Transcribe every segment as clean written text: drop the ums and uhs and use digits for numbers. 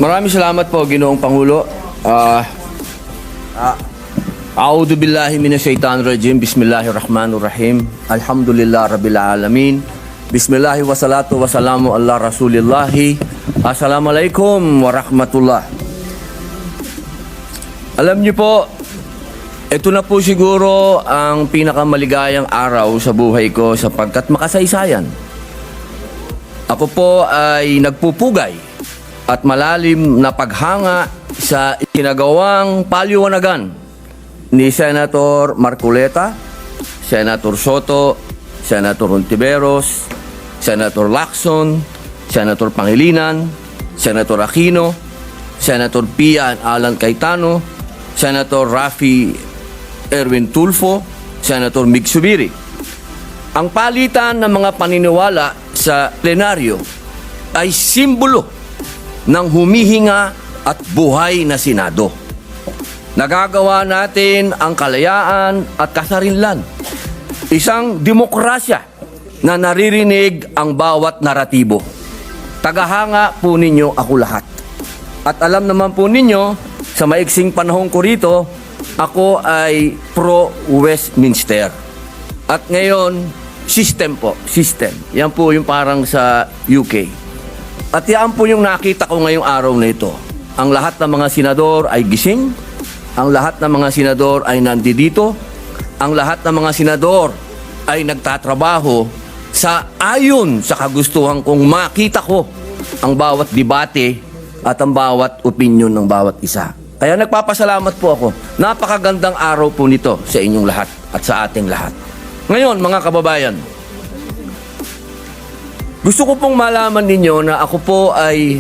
Maraming salamat po, Ginoong Pangulo. A'udhu billahi minasyaitanir rajim. Bismillahirrahmanirrahim. Alhamdulillah rabbil alamin. Bismillahi wassalatu wassalamu ala rasulillahi. Assalamualaikum warahmatullah. Alam niyo po, ito na po siguro ang pinakamaligayang araw sa buhay ko sapagkat makasaysayan. Ako po ay nagpupugay at malalim na paghanga sa ikinagawang paliwanagan ni Senator Marcoleta, Senator Soto, Senator Ontiveros, Senator Lacson, Senator Pangilinan, Senator Aquino, Senator Pia Alan Cayetano, Senator Raffy Erwin Tulfo, Senator Mig Zubiri. Ang palitan ng mga paniniwala sa plenaryo ay simbolo ng humihinga at buhay na Senado. Nagagawa natin ang kalayaan at kasarinlan. Isang demokrasya na naririnig ang bawat naratibo. Tagahanga po ninyo ako lahat. At alam naman po ninyo, sa maiksing panahon ko rito, ako ay pro-Westminster. At ngayon, system po, system. Yan po yung parang sa UK. At yan po yung nakita ko ngayong araw na ito. Ang lahat ng mga senador ay gising. Ang lahat ng mga senador ay nandito. Ang lahat ng mga senador ay nagtatrabaho sa ayon sa kagustuhan kong makita ko ang bawat debate at ang bawat opinion ng bawat isa. Kaya nagpapasalamat po ako. Napakagandang araw po nito sa inyong lahat at sa ating lahat. Ngayon, mga kababayan, gusto ko pong malaman ninyo na ako po ay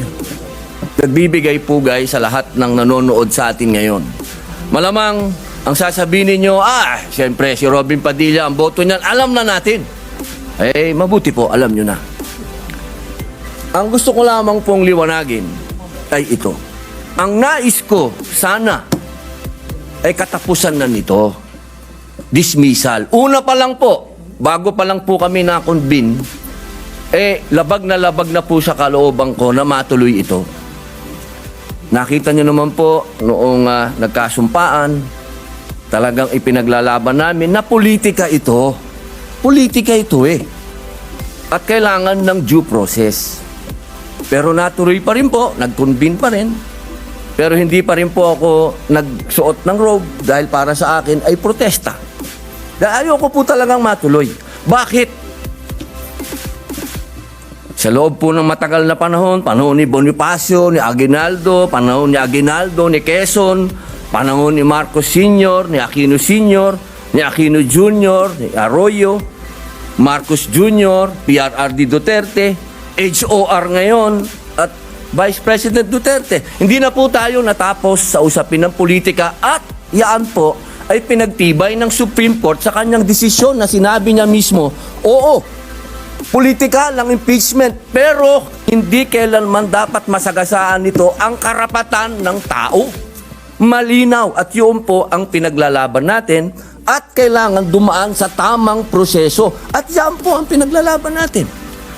nagbibigay-pugay sa lahat ng nanonood sa atin ngayon. Malamang ang sasabihin ninyo, siyempre si Robin Padilla, ang boto niyan, alam na natin. Mabuti po, alam nyo na. Ang gusto ko lamang pong liwanagin ay ito. Ang nais ko, sana, ay katapusan na nito. Dismissal. Una pa lang po, bago pa lang po kami na-convene, labag na po sa kalooban ko na matuloy ito. Nakita nyo naman po, noong nagkasumpaan, talagang ipinaglalaban namin na politika ito. Politika ito At kailangan ng due process. Pero natuloy pa rin po, nag-convene pa rin. Pero hindi pa rin po ako nagsuot ng robe dahil para sa akin ay protesta. Dahil ayoko po talagang matuloy. Bakit? Sa loob po ng matagal na panahon ni Bonifacio, ni Aguinaldo, panahon ni Quezon, panahon ni Marcos Sr., ni Aquino Sr., ni Aquino Jr., ni Arroyo, Marcos Jr., PRRD Duterte, HOR ngayon, at Vice President Duterte. Hindi na po tayo natapos sa usapin ng politika at yan po ay pinagtibay ng Supreme Court sa kanyang desisyon na sinabi niya mismo, oo, politikal ang impeachment, pero hindi kailanman dapat masagasaan nito ang karapatan ng tao. Malinaw at yun po ang pinaglalaban natin at kailangan dumaan sa tamang proseso. At yan po ang pinaglalaban natin.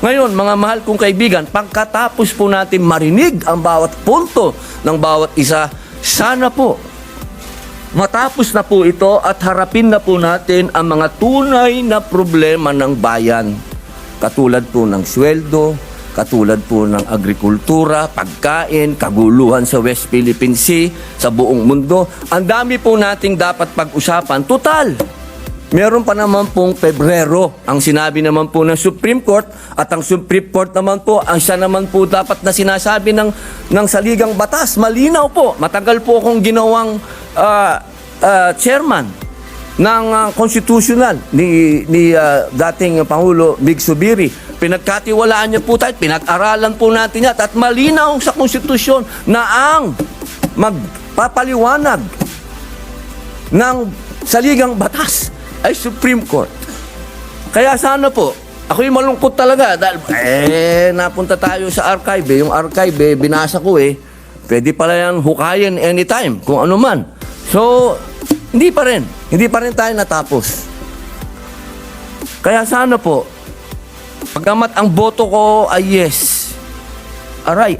Ngayon, mga mahal kong kaibigan, pagkatapos po natin marinig ang bawat punto ng bawat isa, sana po matapos na po ito at harapin na po natin ang mga tunay na problema ng bayan. Katulad po ng sweldo, katulad po ng agrikultura, pagkain, kaguluhan sa West Philippine Sea, sa buong mundo. Ang dami po nating dapat pag-usapan. Total, meron pa naman pong Pebrero. Ang sinabi naman po ng Supreme Court at ang Supreme Court naman po, ang siya naman po dapat na sinasabi ng saligang batas. Malinaw po. Matagal po akong ginawang chairman ng constitutional ni dating Pangulo Mig Zubiri. Pinagkatiwalaan niya po tayo, pinag-aralan po natin yan at malinaw sa konstitusyon na ang magpapaliwanag ng saligang batas ay Supreme Court. Kaya sana po, ako'y malungkot talaga dahil napunta tayo sa archive. Yung archive, binasa ko pwede pala yan hukayin anytime, kung ano man. So, hindi pa rin tayo natapos. Kaya sana po, pagamat ang boto ko ay yes, aray.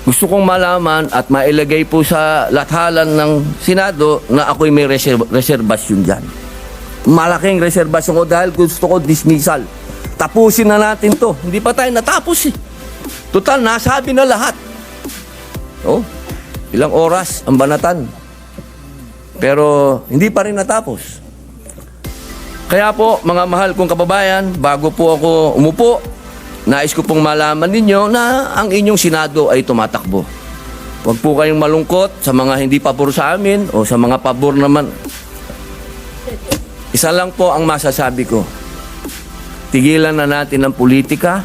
Gusto kong malaman at mailagay po sa lathalan ng Senado na ako'y may reserbasyon dyan. Malaking reserbasyon ko dahil gusto ko dismissal. Tapusin na natin to. Hindi pa tayo natapos eh. Total, nasabi na lahat. Oh, ilang oras ang banatan. Pero hindi pa rin natapos. Kaya po, mga mahal kong kababayan, bago po ako umupo, nais ko pong malaman ninyo na ang inyong Senado ay tumatakbo. Huwag po kayong malungkot sa mga hindi pabor sa amin o sa mga pabor naman. Isa lang po ang masasabi ko. Tigilan na natin ang politika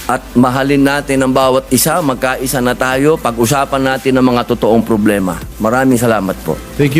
at mahalin natin ang bawat isa, magkaisa na tayo, pag-usapan natin ang mga totoong problema. Maraming salamat po. Thank you.